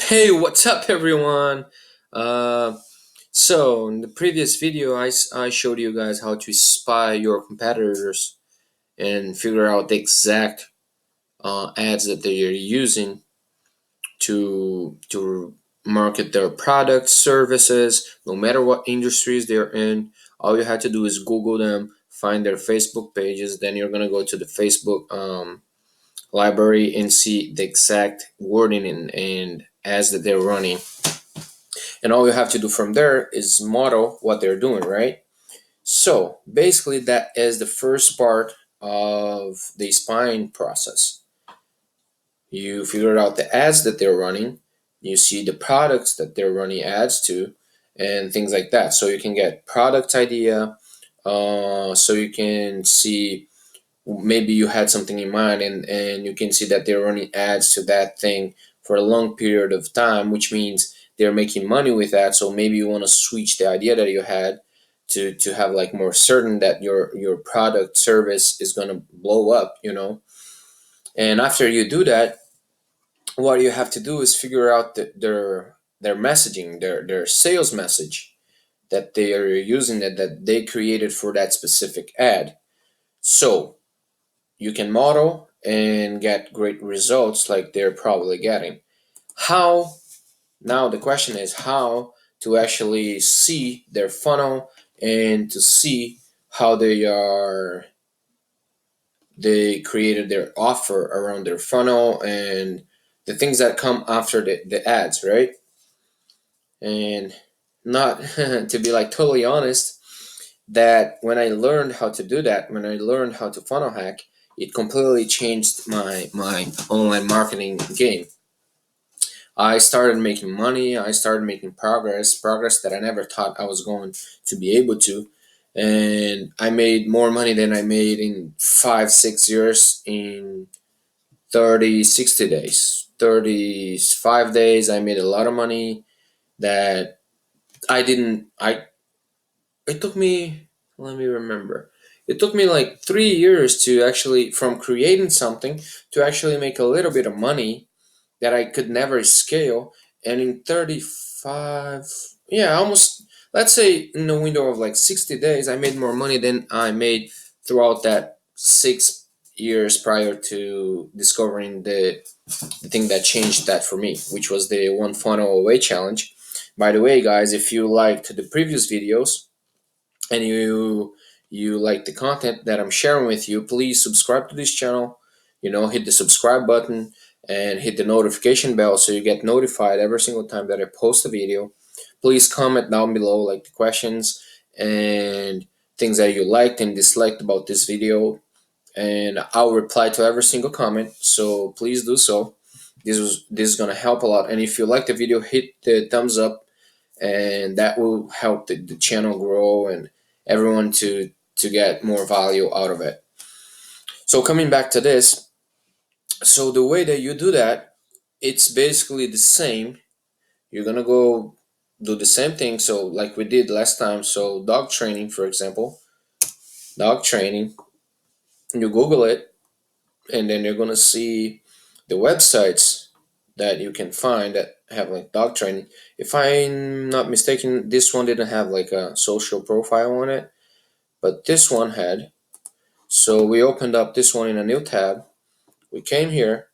Hey, what's up, everyone? Uh, so, in the previous video, I showed you guys how to spy your competitors and figure out the exact ads that they are using to market their products, services, no matter what industries they're in. All you have to do is Google them, find their Facebook pages. Then you're gonna go to the Facebook library and see the exact wording and ads that they're running, and all you have to do from there is model what they're doing, right? So basically that is the first part of the spying process. You figure out the ads that they're running, you see the products that they're running ads to, and things like that, so you can get product idea, so you can see maybe you had something in mind, and you can see that they're running ads to that thing for a long period of time, which means they're making money with that. So maybe you want to switch the idea that you had to have like more certain that your product service is going to blow up. And after you do that, what you have to do is figure out their messaging, their sales message that they are using, that they created for that specific ad. So you can model and get great results like they're probably getting. How? Now the question is how to actually see their funnel and to see how they created their offer around their funnel and the things that come after the ads, right? And not to be like totally honest, that when I learned how to do that, when I learned how to funnel hack, it completely changed my online marketing game. I started making money, I started making progress that I never thought I was going to be able to. And I made more money than I made in 5, 6 years in 30, 60 days. 35 days, I made a lot of money that I didn't, I it took me, let me remember, it took me like 3 years to actually, from creating something to actually make a little bit of money that I could never scale. And in 35, yeah, almost, let's say in a window of like 60 days, I made more money than I made throughout that 6 years prior to discovering the thing that changed that for me, which was the one funnel away challenge. By the way, guys, if you liked the previous videos, and you like the content that I'm sharing with you, please subscribe to this channel. Hit the subscribe button and hit the notification bell so you get notified every single time that I post a video. Please comment down below like the questions and things that you liked and disliked about this video, and I'll reply to every single comment. So please do so. This is gonna help a lot. And if you like the video, hit the thumbs up, and that will help the channel grow and everyone to get more value out of it. So coming back to this, so the way that you do that, it's basically the same. You're gonna go do the same thing, so like we did last time. So dog training, for example, dog training, you Google it, and then you're gonna see the websites that you can find that have like dog training. If I'm not mistaken, this one didn't have like a social profile on it, but this one had. So we opened up this one in a new tab. We came here,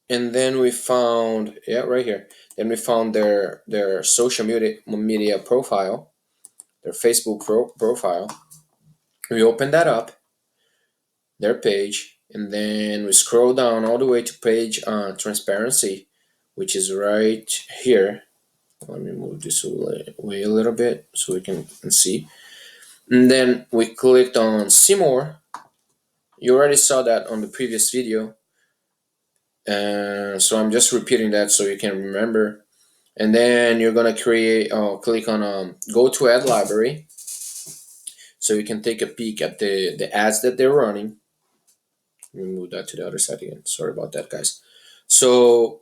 and then we found, yeah, right here. Then we found their social media profile, their Facebook profile. We opened that up, their page, and then we scroll down all the way to page transparency, which is right here. Let me move this away a little bit so we can see. And then we clicked on see more. You already saw that on the previous video. So I'm just repeating that so you can remember. And then you're gonna click on go to ad library, so you can take a peek at the ads that they're running. Let me move that to the other side again. Sorry about that, guys. So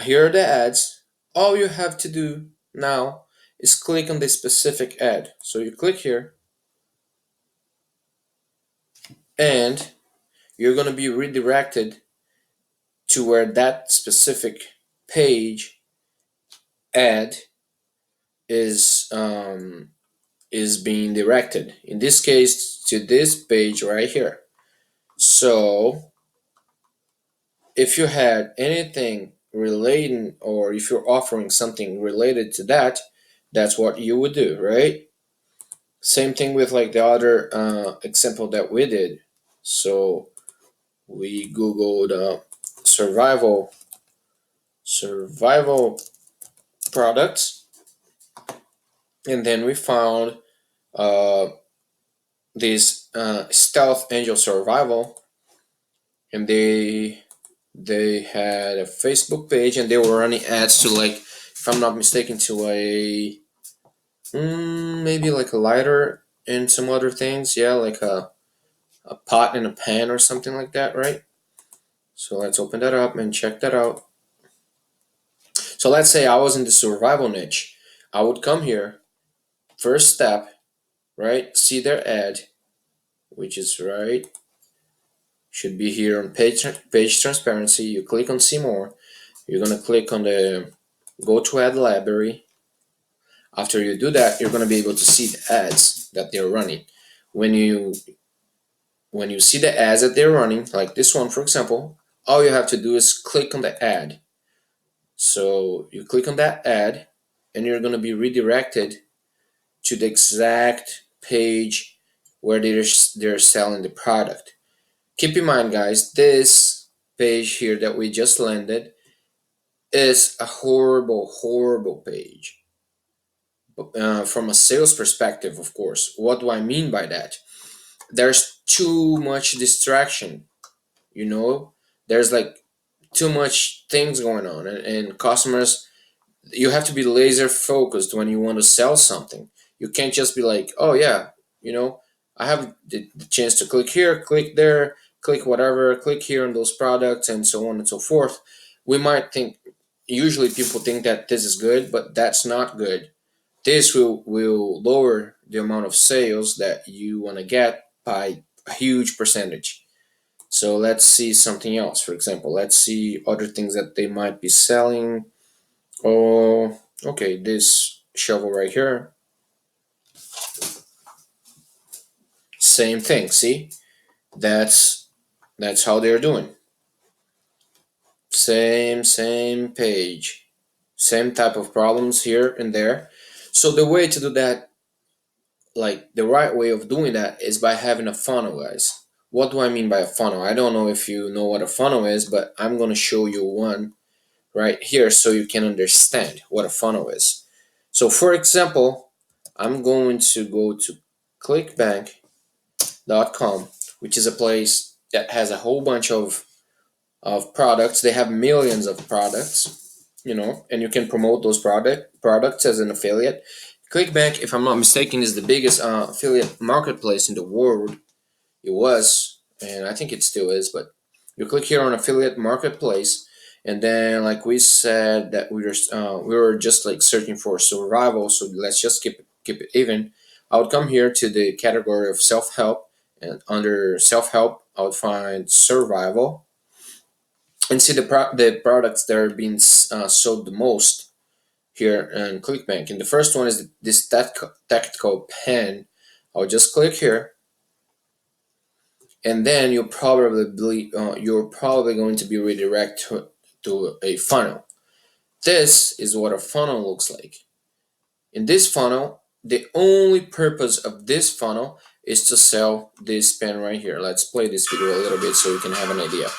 here are the ads. All you have to do now is click on the specific ad. So you click here, and you're gonna be redirected to where that specific page ad is being directed. In this case, to this page right here. So if you had anything relating, or if you're offering something related to that, that's what you would do, right? Same thing with like the other example that we did. So we googled survival products, and then we found uh, this stealth angel survival, and they had a Facebook page, and they were running ads to, like, if I'm not mistaken, to a maybe like a lighter and some other things. Yeah, like a pot and a pan or something like that, right? So let's open that up and check that out. So let's say I was in the survival niche. I would come here, first step, right? See their ad, which is right, should be here on page transparency. You click on see more. You're gonna click on the go to ad library. After you do that, you're gonna be able to see the ads that they're running. When you when you see the ads that they're running, like this one for example, all you have to do is click on the ad. So you click on that ad, and you're gonna be redirected to the exact page where they're selling the product. Keep in mind, guys, this page here that we just landed is a horrible, horrible page. From a sales perspective, of course. What do I mean by that? There's too much distraction, you know? There's like too much things going on, and customers, you have to be laser focused when you want to sell something. You can't just be like, oh yeah, you know, I have the chance to click here, click there, click whatever, click here on those products, and so on and so forth. We might think, usually people think that this is good, but that's not good. This will lower the amount of sales that you want to get by a huge percentage. So let's see something else. For example, let's see other things that they might be selling. Oh, okay, this shovel right here. Same thing, see? That's that's how they're doing. Same page. Same type of problems here and there. So the way to do that, like the right way of doing that, is by having a funnel, guys. What do I mean by a funnel? I don't know if you know what a funnel is, but I'm going to show you one right here so you can understand what a funnel is. So for example, I'm going to go to clickbank.com, which is a place that has a whole bunch of products. They have millions of products, and you can promote those products as an affiliate. Clickbank, if I'm not mistaken, is the biggest affiliate marketplace in the world. It was, and I think it still is, but you click here on affiliate marketplace, and then like we said that we were just like searching for survival, so let's just keep it even. I would come here to the category of self-help, and under self-help I would find survival, and see the products that are being sold the most here in Clickbank. And the first one is this tactical pen. I'll just click here, and then you're probably going to be redirected to a funnel. This is what a funnel looks like. In this funnel, the only purpose of this funnel is to sell this pen right here. Let's play this video a little bit so you can have an idea.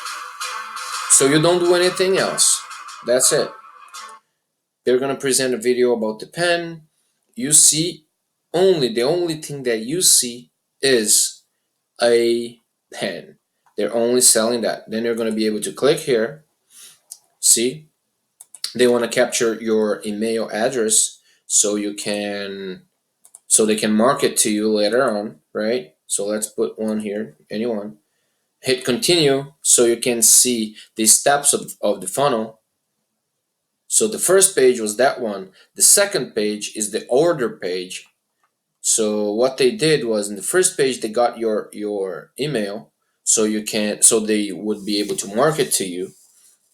So you don't do anything else. That's it. They're gonna present a video about the pen. You see, the only thing that you see is a pen. They're only selling that. Then you're going to be able to click here. See, they want to capture your email address so they can market to you later on, right? So let's put one here, anyone. Hit continue so you can see the steps of the funnel. So the first page was that one. The second page is the order page. So what they did was, in the first page they got your email, so they would be able to market to you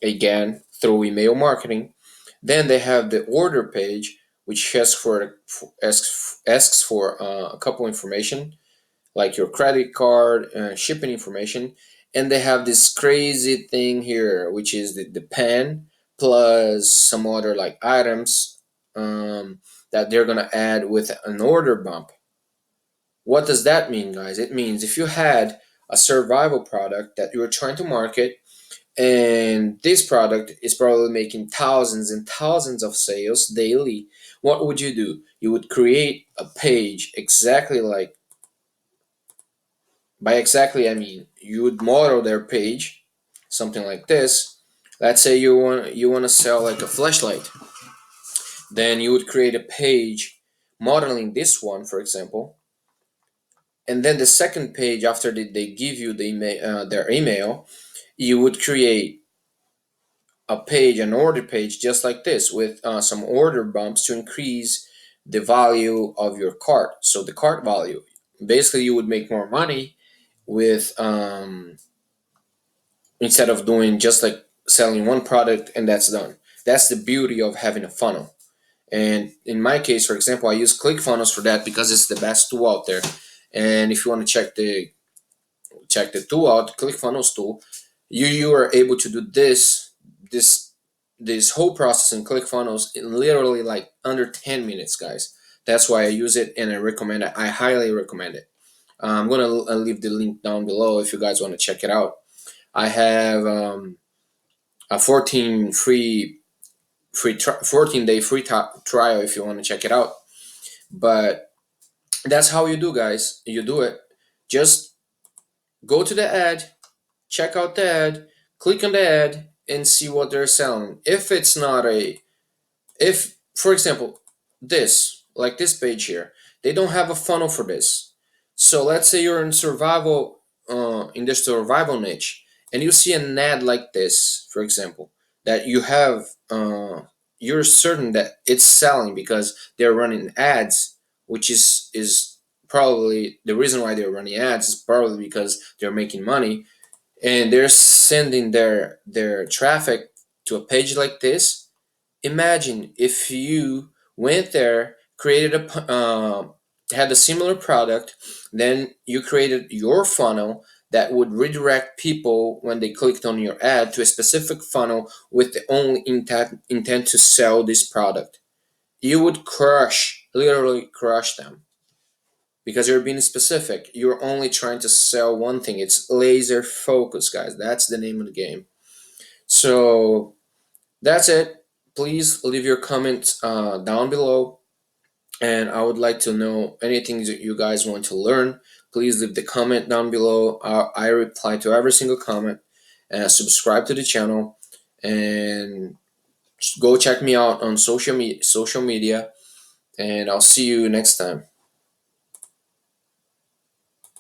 again through email marketing. Then they have the order page, which asks for a couple information like your credit card, shipping information, and they have this crazy thing here, which is the pen plus some other like items that they're gonna add with an order bump. What does that mean, guys? It means if you had a survival product that you were trying to market, and this product is probably making thousands and thousands of sales daily, what would you do? You would create a page exactly like, by exactly I mean you would model their page, something like this. Let's say you want to sell like a flashlight, then you would create a page modeling this one, for example, and then the second page after they give you their email, you would create a page, an order page, just like this, with some order bumps to increase the value of your cart. So the cart value, basically, you would make more money with instead of doing just like selling one product and that's done. That's the beauty of having a funnel. And in my case, for example, I use ClickFunnels for that because it's the best tool out there. And if you want to check the tool out, ClickFunnels tool, you are able to do this this whole process in ClickFunnels in literally like under 10 minutes, guys. That's why I use it and I recommend it. I highly recommend it. I'm gonna leave the link down below if you guys want to check it out. I have a 14-day free trial if you want to check it out. But that's how you do, guys. You do it. Just go to the ad, check out the ad, click on the ad, and see what they're selling. If it's not a if for example this like this page here, they don't have a funnel for this. So let's say you're in the survival niche, and you see an ad like this, for example, that you're certain that it's selling because they're running ads, which is probably the reason why they're running ads is probably because they're making money, and they're sending their traffic to a page like this. Imagine if you went there, created had a similar product, then you created your funnel that would redirect people when they clicked on your ad to a specific funnel with the only intent to sell this product. You would literally crush them because you're being specific. You're only trying to sell one thing. It's laser focus, guys. That's the name of the game. So that's it. Please leave your comments down below, and I would like to know anything that you guys want to learn. Please leave the comment down below. I reply to every single comment. And subscribe to the channel, and go check me out on social media. And I'll see you next time.